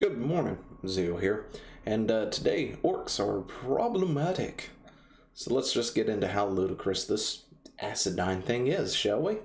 Good morning, Zio here, and today orcs are problematic. So let's just get into how ludicrous this acidine thing is, shall we?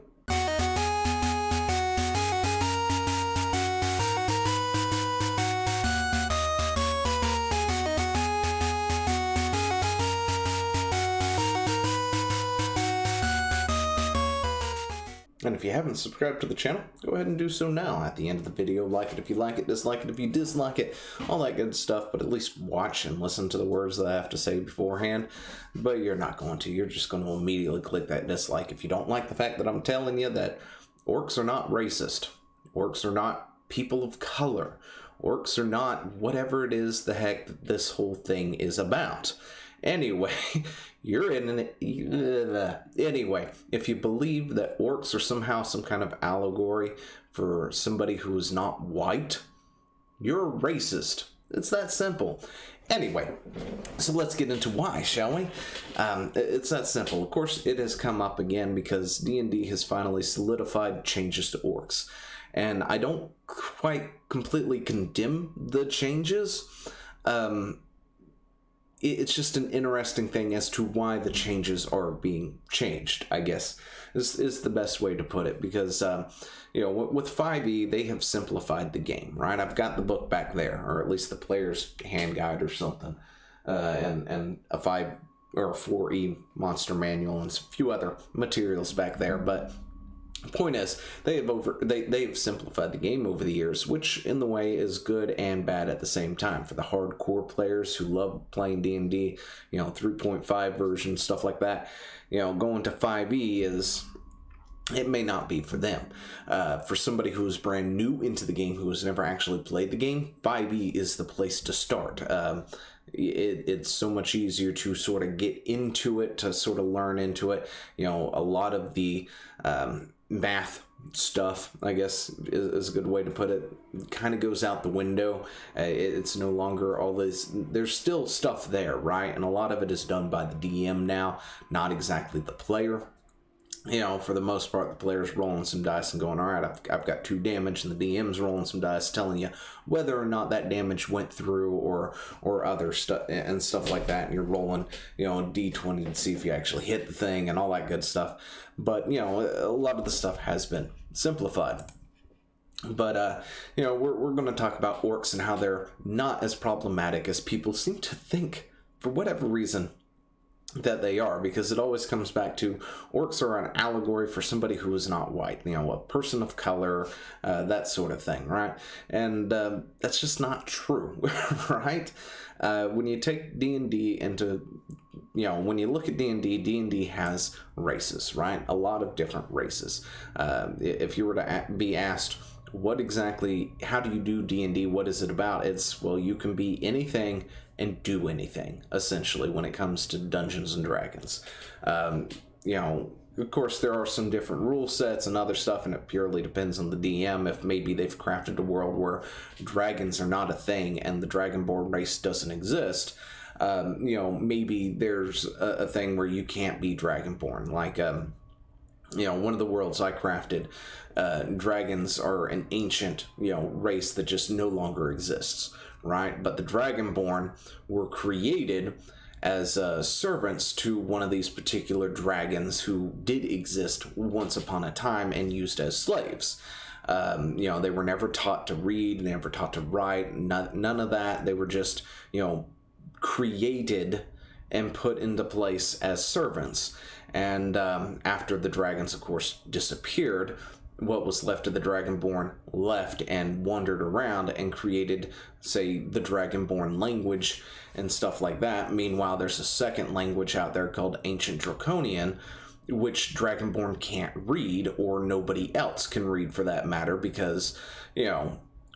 And if you haven't subscribed to the channel, go ahead and do so now. At the end of the video, like it if you like it, dislike it if you dislike it, all that good stuff, but at least watch and listen to the words that I have to say beforehand. But you're not going to. You're just going to immediately click that dislike if you don't like the fact that I'm telling you that orcs are not racist. Orcs are not people of color. Orcs are not whatever it is the heck that this whole thing is about. Anyway, you're in an... Anyway, if you believe that orcs are somehow some kind of allegory for somebody who is not white, you're a racist. It's that simple. Anyway, so let's get into why, shall we? It's that simple. Of course, it has come up again because D&D has finally solidified changes to orcs. And I don't quite completely condemn the changes. It's just an interesting thing as to why the changes are being changed, I guess, is the best way to put it. Because, with 5e, they have simplified the game, right? I've got the book back there, or at least the player's hand guide or something, and a 5 or a 4e monster manual and a few other materials back there, but... The point is, they've simplified the game over the years, which in the way is good and bad at the same time. For the hardcore players who love playing D&D, 3.5 version, stuff like that, going to 5e it may not be for them. For somebody who is brand new into the game, who has never actually played the game, 5e is the place to start. It's so much easier to sort of get into it, to sort of learn into it. A lot of the math stuff, I guess is a good way to put it, kind of goes out the window. It's no longer all this. There's still stuff there, right? And a lot of it is done by the DM now, not exactly the player. For the most part, the player's rolling some dice and going, all right, I've got 2 damage, and the DM's rolling some dice telling you whether or not that damage went through or other stuff and stuff like that. And you're rolling, a D20 to see if you actually hit the thing and all that good stuff. But, a lot of the stuff has been simplified. But, we're going to talk about orcs and how they're not as problematic as people seem to think, for whatever reason, that they are, because it always comes back to orcs are an allegory for somebody who is not white, a person of color, that sort of thing, right? And that's just not true, right? When you take D&D into, when you look at D&D, D&D has races, right? A lot of different races. If you were to be asked, what exactly, how do you do D&D? What is it about? It's, well, you can be anything and do anything, essentially, when it comes to Dungeons and Dragons. Of course, there are some different rule sets and other stuff, and it purely depends on the DM. If maybe they've crafted a world where dragons are not a thing and the Dragonborn race doesn't exist, maybe there's a thing where you can't be Dragonborn. Like, one of the worlds I crafted, dragons are an ancient, race that just no longer exists, right? But the Dragonborn were created as servants to one of these particular dragons who did exist once upon a time and used as slaves. They were never taught to read, never taught to write, none of that. They were just, created and put into place as servants. And after the dragons, of course, disappeared, what was left of the Dragonborn left and wandered around and created, say, the Dragonborn language and stuff like that. Meanwhile, there's a second language out there called Ancient Draconian, which Dragonborn can't read, or nobody else can read for that matter, because,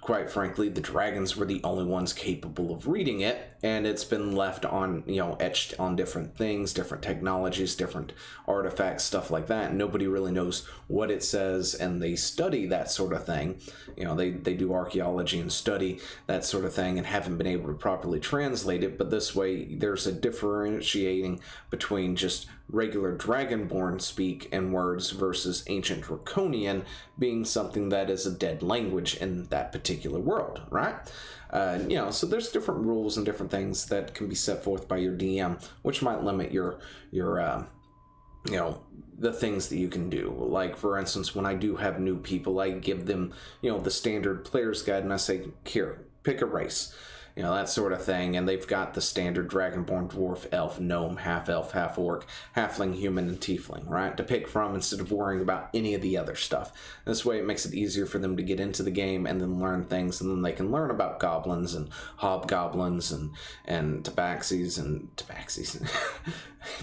quite frankly, the dragons were the only ones capable of reading it, and it's been left on, etched on different things, different technologies, different artifacts, stuff like that. And nobody really knows what it says, and they study that sort of thing. They do archaeology and study that sort of thing and haven't been able to properly translate it, but this way there's a differentiating between just regular Dragonborn speak and words versus Ancient Draconian being something that is a dead language in that particular particular world, right? So there's different rules and different things that can be set forth by your DM, which might limit your the things that you can do. Like, for instance, when I do have new people, I give them, the standard player's guide, and I say, here, pick a race. That sort of thing. And they've got the standard dragonborn, dwarf, elf, gnome, half elf, half orc, halfling, human, and tiefling, right? To pick from instead of worrying about any of the other stuff. This way it makes it easier for them to get into the game and then learn things, and then they can learn about goblins and hobgoblins and tabaxis.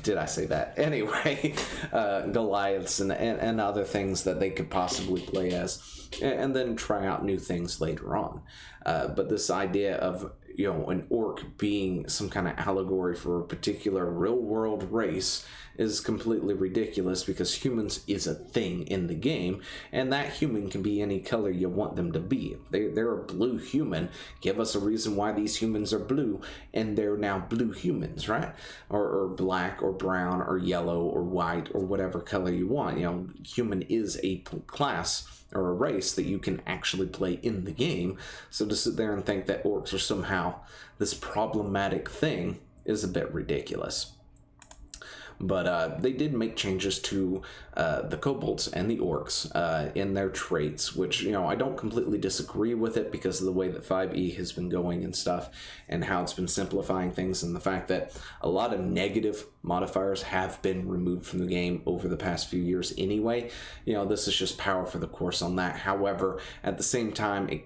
Did I say that? Anyway, Goliaths and other things that they could possibly play as, and then try out new things later on. But this idea of an orc being some kind of allegory for a particular real-world race is completely ridiculous, because humans is a thing in the game, and that human can be any color you want them to be. If they're a blue human, give us a reason why these humans are blue, and they're now blue humans, right? Or black or brown or yellow or white or whatever color you want. Human is a class or a race that you can actually play in the game. So to sit there and think that orcs are somehow this problematic thing is a bit ridiculous. But they did make changes to the kobolds and the orcs in their traits, which, I don't completely disagree with it because of the way that 5e has been going and stuff, and how it's been simplifying things, and the fact that a lot of negative modifiers have been removed from the game over the past few years anyway. This is just power for the course on that. However, at the same time, it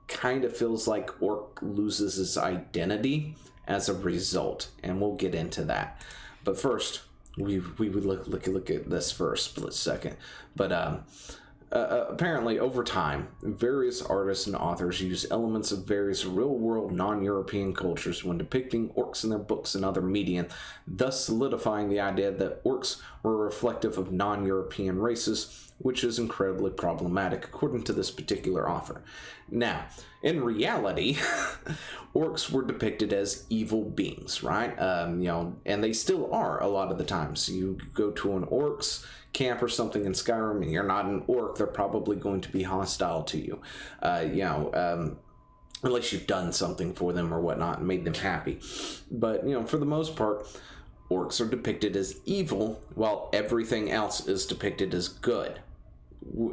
kind of feels like orc loses its identity as a result, and we'll get into that. But first, we would look at this for a split second. But apparently, over time, various artists and authors use elements of various real-world non-European cultures when depicting orcs in their books and other media, thus solidifying the idea that orcs were reflective of non-European races, which is incredibly problematic, according to this particular author. Now, in reality, orcs were depicted as evil beings, right? And they still are a lot of the time. So you go to an orcs camp or something in Skyrim, and you're not an orc, they're probably going to be hostile to you. Unless you've done something for them or whatnot and made them happy. But, for the most part, orcs are depicted as evil, while everything else is depicted as good.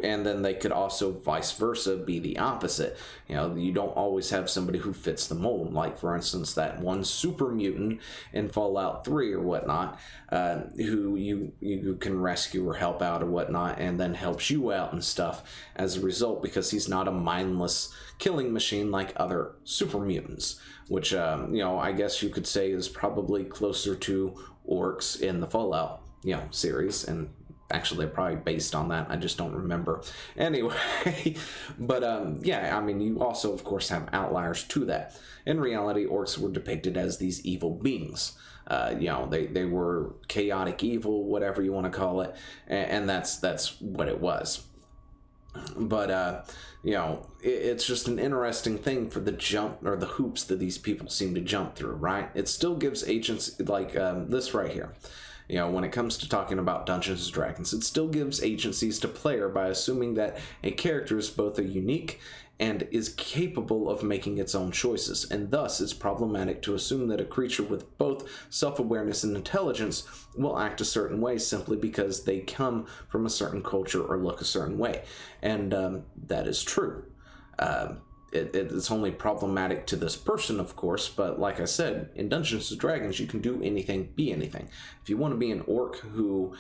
And then they could also vice versa be the opposite. You don't always have somebody who fits the mold. Like, for instance, that one super mutant in Fallout 3 or whatnot, who you can rescue or help out or whatnot, and then helps you out and stuff as a result, because he's not a mindless killing machine like other super mutants, which, I guess you could say is probably closer to orcs in the Fallout, series, and actually they're probably based on that. I just don't remember. Anyway, but you also, of course, have outliers to that. In reality, orcs were depicted as these evil beings. They were chaotic evil, whatever you want to call it, and that's what it was. But it's just an interesting thing for the jump or the hoops that these people seem to jump through, right? It still gives agents like this right here. When it comes to talking about Dungeons & Dragons, it still gives agencies to player by assuming that a character is both a unique and is capable of making its own choices, and thus it's problematic to assume that a creature with both self-awareness and intelligence will act a certain way simply because they come from a certain culture or look a certain way. And that is true. It's only problematic to this person, of course, but like I said, in Dungeons & Dragons, you can do anything, be anything. If you want to be an orc who,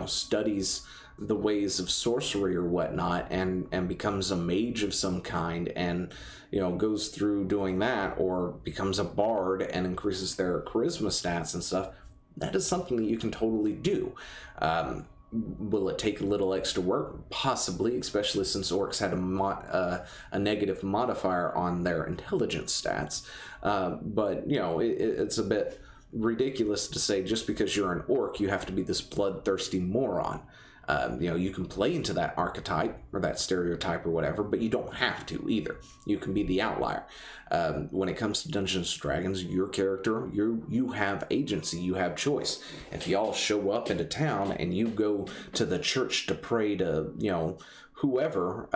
studies the ways of sorcery or whatnot and becomes a mage of some kind and, goes through doing that, or becomes a bard and increases their charisma stats and stuff, that is something that you can totally do. Will it take a little extra work? Possibly, especially since orcs had a negative modifier on their intelligence stats. But, it's a bit ridiculous to say just because you're an orc, you have to be this bloodthirsty moron. You can play into that archetype or that stereotype or whatever, but you don't have to either. You can be the outlier. When it comes to Dungeons & Dragons, your character, you have agency, you have choice. If y'all show up into town and you go to the church to pray to, whoever,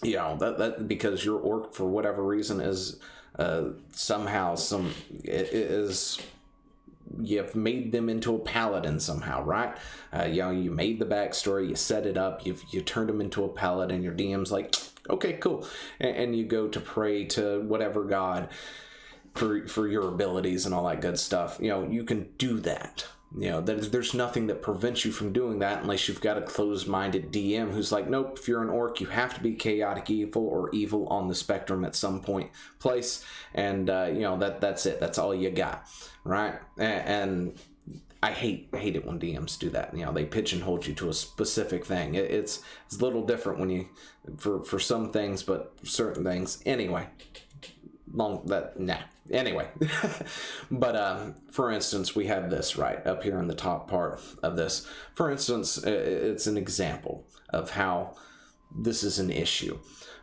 you know, that because your orc for whatever reason is somehow you've made them into a paladin somehow, right? You know, you made the backstory, you set it up, you turned them into a paladin. Your DM's like, okay, cool, and you go to pray to whatever god for your abilities and all that good stuff. You know, you can do that. You know, there's nothing that prevents you from doing that unless you've got a closed-minded DM who's like, nope, if you're an orc, you have to be chaotic evil or evil on the spectrum at some place. And, you know, that's it. That's all you got, right? And I hate it when DMs do that. You know, they pigeonhole you to a specific thing. It's a little different when you, for some things, but certain things. Anyway. Anyway, but for instance, we have this right up here in the top part of this. For instance, it's an example of how this is an issue.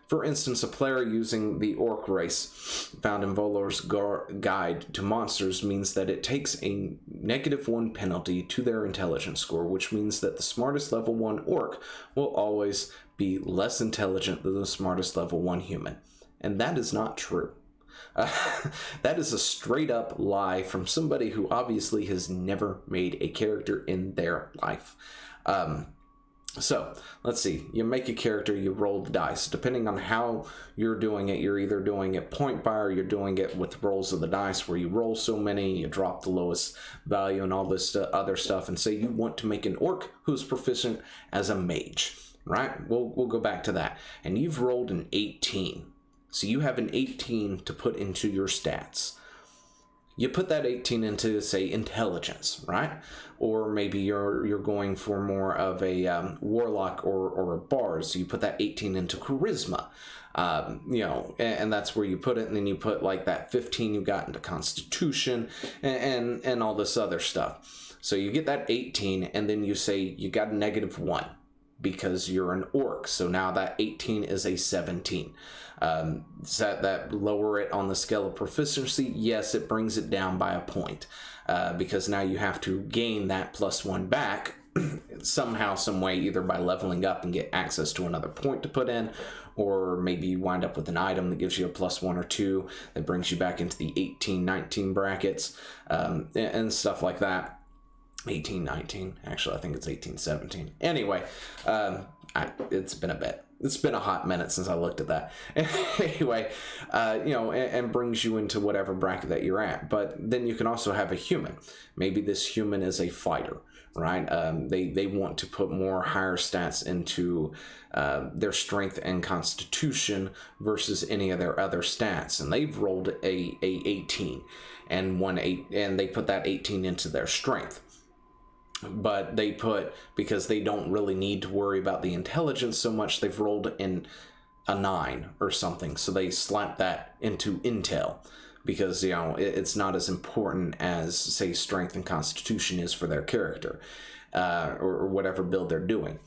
For instance, a player using the Orc race found in Volor's Guide to Monsters means that it takes a -1 penalty to their intelligence score, which means that the smartest level 1 Orc will always be less intelligent than the smartest level 1 human. And that is not true. That is a straight up lie from somebody who obviously has never made a character in their life. So let's see, you make a character, you roll the dice. Depending on how you're doing it, you're either doing it point by or you're doing it with rolls of the dice where you roll so many, you drop the lowest value and all this other stuff, and say you want to make an orc who's proficient as a mage, right? We'll go back to that. And you've rolled an 18. So you have an 18 to put into your stats. You put that 18 into, say, intelligence, right? Or maybe you're going for more of a warlock or a bard, so you put that 18 into charisma. You know, and that's where you put it, and then you put like that 15 you got into constitution and all this other stuff. So you get that 18, and then you say you got a -1 because you're an orc. So now that 18 is a 17. Does that lower it on the scale of proficiency? Yes, it brings it down by a point, because now you have to gain that +1 back somehow, some way, either by leveling up and get access to another point to put in, or maybe you wind up with an item that gives you a +1 or 2 that brings you back into the 18, 19 brackets, and stuff like that. 18, 19. Actually, I think it's 18, 17. Anyway, it's been a bit. It's been a hot minute since I looked at that. Anyway, you know, and brings you into whatever bracket that you're at. But then you can also have a human. Maybe this human is a fighter, right? They want to put more higher stats into their strength and constitution versus any of their other stats. And they've rolled a 18 and and they put that 18 into their strength. But they put, because they don't really need to worry about the intelligence so much, they've rolled in a 9 or something. So they slap that into intel because, you know, it's not as important as, say, strength and constitution is for their character, or whatever build they're doing.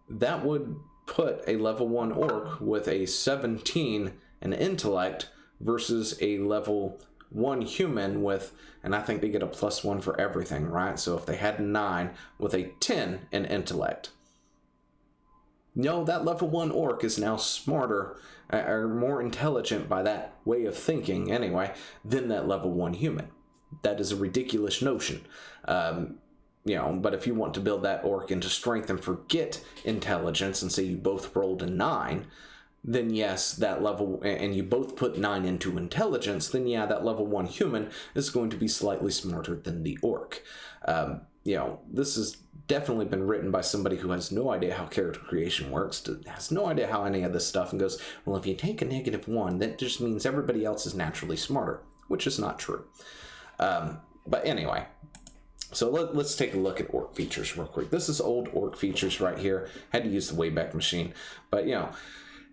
That would put a level 1 orc with a 17 in intellect versus a level 1 human with, and I think they get a +1 for everything, right? So if they had 9 with a 10 in intellect, no, that level 1 orc is now smarter or more intelligent by that way of thinking anyway than that level 1 human. That is a ridiculous notion. You know, but if you want to build that orc into strength and forget intelligence and say you both rolled a 9, then yes, that level, and you both put 9 into intelligence, then yeah, that level 1 human is going to be slightly smarter than the orc. You know, this has definitely been written by somebody who has no idea how character creation works, has no idea how any of this stuff, and goes, well, if you take a -1, that just means everybody else is naturally smarter, which is not true. But anyway, so let's take a look at Orc Features real quick. This is old Orc Features right here. Had to use the Wayback Machine, but you know,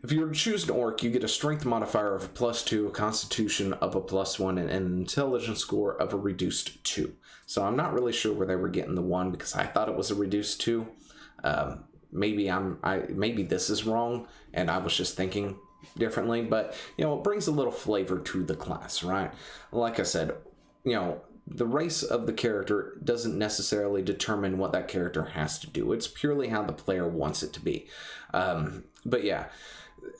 if you were to choose an orc, you get a strength modifier of a +2, a constitution of a +1, and an intelligence score of a reduced 2. So I'm not really sure where they were getting the 1 because I thought it was a reduced 2. Maybe this is wrong and I was just thinking differently, but you know, it brings a little flavor to the class, right? Like I said, you know, the race of the character doesn't necessarily determine what that character has to do. It's purely how the player wants it to be. But yeah,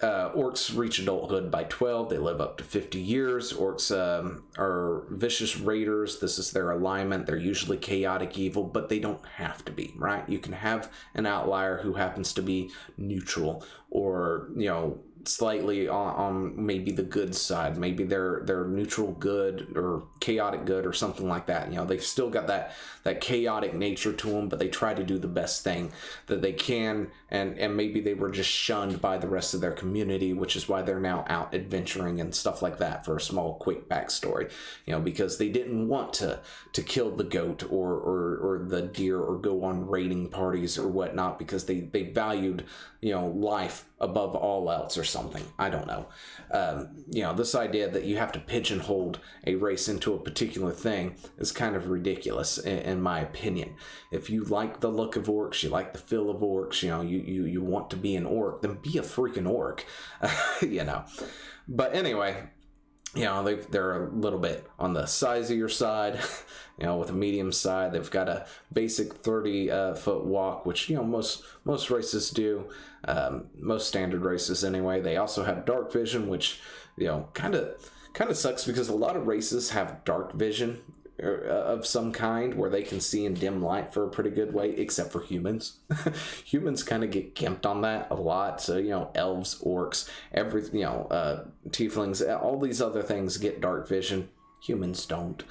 Orcs reach adulthood by 12. They live up to 50 years. Orcs are vicious raiders. This is their alignment. They're usually chaotic evil, but they don't have to be, right? You can have an outlier who happens to be neutral, or, you know, slightly on maybe the good side. Maybe they're neutral good or chaotic good or something like that. You know, they've still got that chaotic nature to them, but they try to do the best thing that they can, and maybe they were just shunned by the rest of their community, which is why they're now out adventuring and stuff like that. For a small quick backstory, you know, because they didn't want to kill the goat or the deer or go on raiding parties or whatnot, because they valued, you know, life above all else or something. I don't know. You know, this idea that you have to pigeonhole a race into a particular thing is kind of ridiculous in my opinion. If you like the look of orcs, you like the feel of orcs, you know, you want to be an orc, then be a freaking orc. You know. But anyway, you know, they're a little bit on the sizier side. You know, with a medium side, they've got a basic 30-foot walk, which, you know, most races do, most standard races anyway. They also have dark vision, which, you know, kind of sucks, because a lot of races have dark vision of some kind where they can see in dim light for a pretty good way, except for humans. Humans kind of get gimped on that a lot. So, you know, elves, orcs, you know, tieflings, all these other things get dark vision. Humans don't.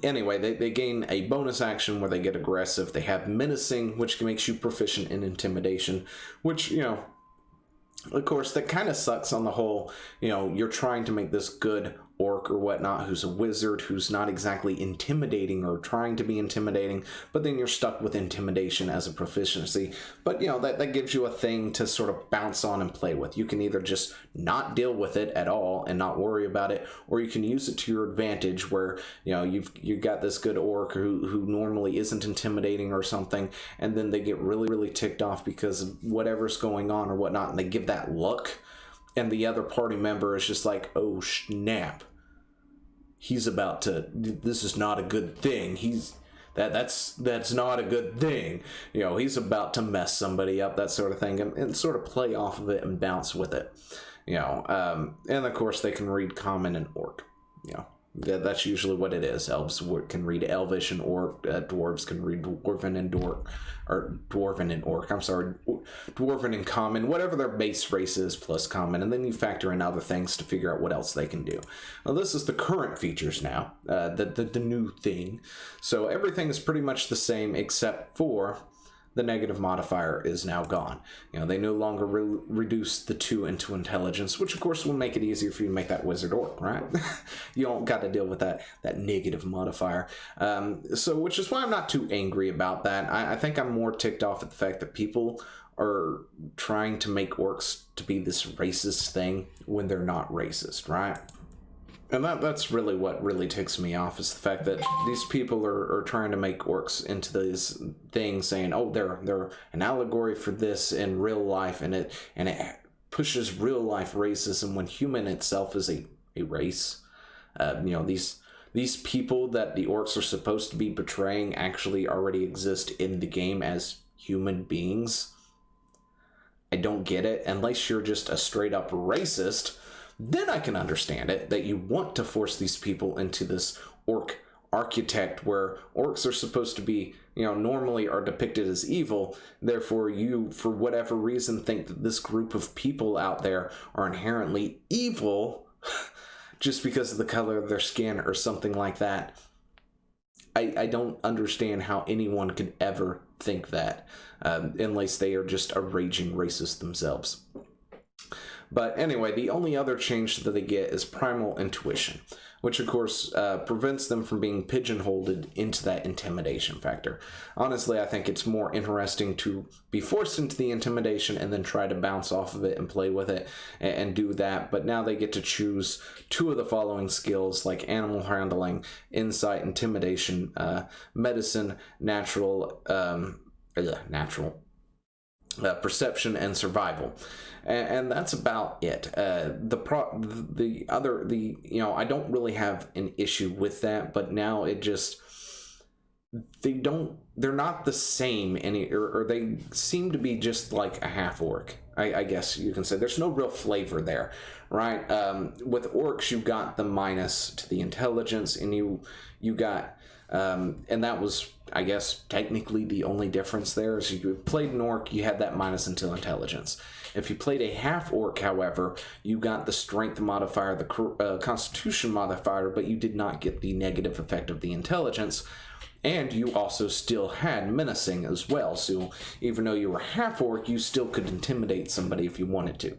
Anyway, they gain a bonus action where they get aggressive. They have menacing, which makes you proficient in intimidation, which, you know, of course, that kind of sucks on the whole. You know, you're trying to make this good orc or whatnot who's a wizard, who's not exactly intimidating or trying to be intimidating, but then you're stuck with intimidation as a proficiency. But, you know, that gives you a thing to sort of bounce on and play with. You can either just not deal with it at all and not worry about it, or you can use it to your advantage where, you know, you've got this good orc who normally isn't intimidating or something, and then they get really, really ticked off because of whatever's going on or whatnot, and they give that look. And the other party member is just like, oh snap, he's about to, this is not a good thing. That's not a good thing. You know, he's about to mess somebody up, that sort of thing, and sort of play off of it and bounce with it. You know, and of course they can read common and orc. You know, that's usually what it is. Elves can read Elvish and Orc. Dwarves can read Dwarven and Orc. I'm sorry, Dwarven and Common, whatever their base race is, plus Common, and then you factor in other things to figure out what else they can do. Now, this is the current features now, the new thing. So everything is pretty much the same except for the negative modifier is now gone. You know, they no longer reduce the 2 into intelligence, which of course will make it easier for you to make that wizard orc, right? You don't got to deal with that negative modifier. So, which is why I'm not too angry about that. I think I'm more ticked off at the fact that people are trying to make orcs to be this racist thing when they're not racist, right? And that's really what really ticks me off, is the fact that these people are trying to make orcs into these things, saying, oh, they're an allegory for this in real life, and it pushes real life racism when human itself is a race. You know, these people that the orcs are supposed to be betraying actually already exist in the game as human beings. I don't get it, unless you're just a straight up racist. Then I can understand it, that you want to force these people into this orc architect where orcs are supposed to be, you know, normally are depicted as evil. Therefore, you, for whatever reason, think that this group of people out there are inherently evil just because of the color of their skin or something like that. I don't understand how anyone could ever think that, unless they are just a raging racist themselves. But anyway, the only other change that they get is primal intuition, which of course prevents them from being pigeonholed into that intimidation factor. Honestly, I think it's more interesting to be forced into the intimidation and then try to bounce off of it and play with it and do that. But now they get to choose 2 of the following skills, like animal handling, insight, intimidation, medicine, natural, perception, and survival. And that's about it. You know, I don't really have an issue with that, but now it just, they're not the same or they seem to be just like a half orc. I guess you can say. There's no real flavor there, right? With orcs, you got the minus to the intelligence, and you got, and that was, I guess, technically the only difference there. Is you played an orc, you had that minus until intelligence. If you played a half orc, however, you got the strength modifier, the constitution modifier, but you did not get the negative effect of the intelligence. And you also still had menacing as well, so even though you were half orc, you still could intimidate somebody if you wanted to.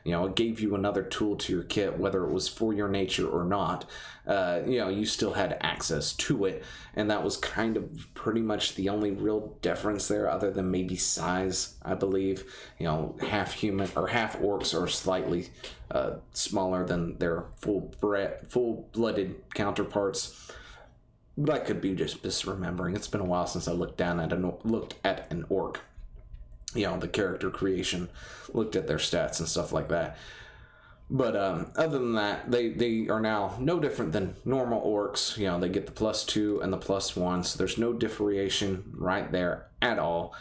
You know, it gave you another tool to your kit, whether it was for your nature or not. You know, you still had access to it, and that was kind of pretty much the only real difference there, other than maybe size, I believe. You know, half human or half orcs are slightly smaller than their full-blooded counterparts. But I could be just misremembering. It's been a while since I looked at an orc. You know, the character creation, looked at their stats and stuff like that. But other than that, they are now no different than normal orcs. You know, they get the +2 and the +1, so there's no differentiation right there at all.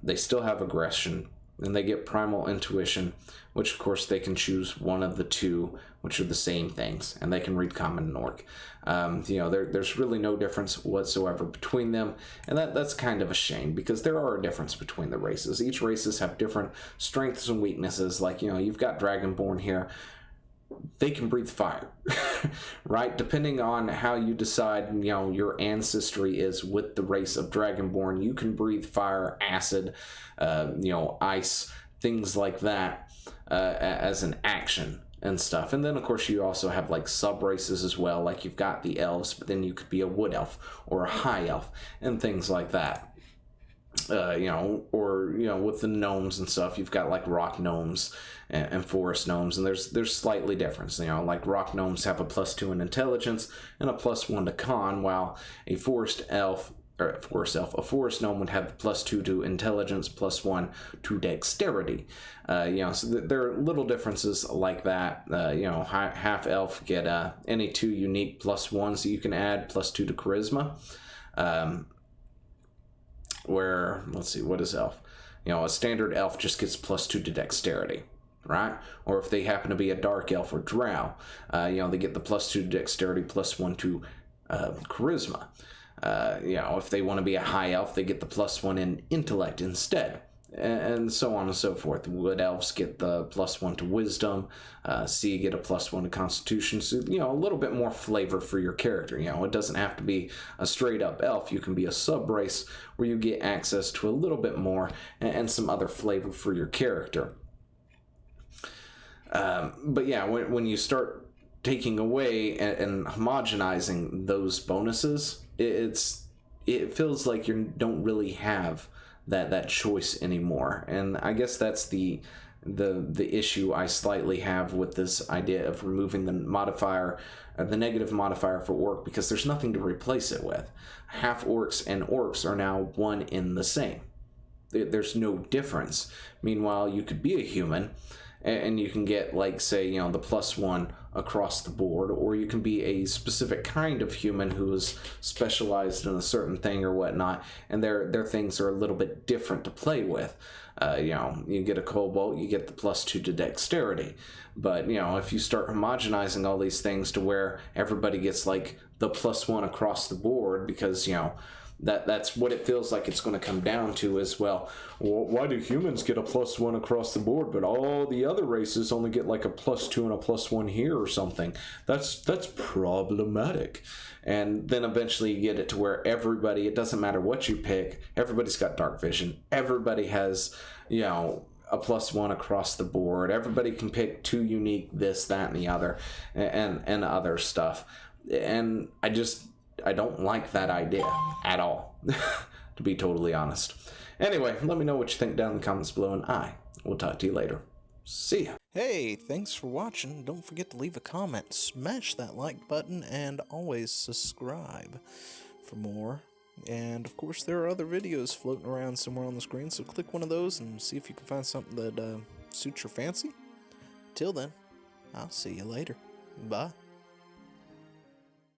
They still have aggression, and they get primal intuition, which of course they can choose one of the two, which are the same things, and they can read common and orc. You know, there's really no difference whatsoever between them, and that's kind of a shame, because there are a difference between the races. Each races have different strengths and weaknesses. Like, you know, you've got Dragonborn here. They can breathe fire, right? Depending on how you decide, you know, your ancestry is with the race of Dragonborn, you can breathe fire, acid, you know, ice, things like that as an action and stuff. And then of course you also have like sub races as well, like you've got the elves, but then you could be a wood elf or a high elf and things like that. You know, or, you know, with the gnomes and stuff, you've got like rock gnomes and forest gnomes, and there's slightly difference. You know, like rock gnomes have a +2 in intelligence and a +1 to con, while a forest gnome would have +2 to intelligence, +1 to dexterity. You know, so there are little differences like that. You know, half elf get any 2 unique +1s that you can add, +2 to charisma. Where, let's see, what is elf? You know, a standard elf just gets +2 to dexterity, right? Or if they happen to be a dark elf or drow, you know, they get the +2 to dexterity, +1 to charisma. You know, if they want to be a high elf, they get the +1 in intellect instead, and so on and so forth. Wood elves get the +1 to wisdom. Sea get a +1 to constitution. So, you know, a little bit more flavor for your character. You know, it doesn't have to be a straight up elf. You can be a sub race where you get access to a little bit more and some other flavor for your character. But yeah, when you start taking away and homogenizing those bonuses, it feels like you don't really have that choice anymore. And I guess that's the issue I slightly have with this idea of removing the modifier, the negative modifier for orc, because there's nothing to replace it with. Half orcs and orcs are now one in the same. There's no difference. Meanwhile, you could be a human and you can get, like, say, you know, the +1 across the board, or you can be a specific kind of human who is specialized in a certain thing or whatnot, and their things are a little bit different to play with. You know, you get a kobold, you get the +2 to dexterity, but, you know, if you start homogenizing all these things to where everybody gets like the +1 across the board, because, you know, that's what it feels like it's going to come down to as well. Why do humans get a +1 across the board, but all the other races only get like a +2 and a +1 here or something? That's problematic. And then eventually you get it to where everybody, it doesn't matter what you pick, everybody's got dark vision. Everybody has, you know, a +1 across the board. Everybody can pick 2 unique this, that, and the other, and other stuff. And I don't like that idea at all, to be totally honest. Anyway, let me know what you think down in the comments below, and I will talk to you later. See ya. Hey, thanks for watching. Don't forget to leave a comment, smash that like button, and always subscribe for more. And of course, there are other videos floating around somewhere on the screen, so click one of those and see if you can find something that suits your fancy. Till then, I'll see you later. Bye.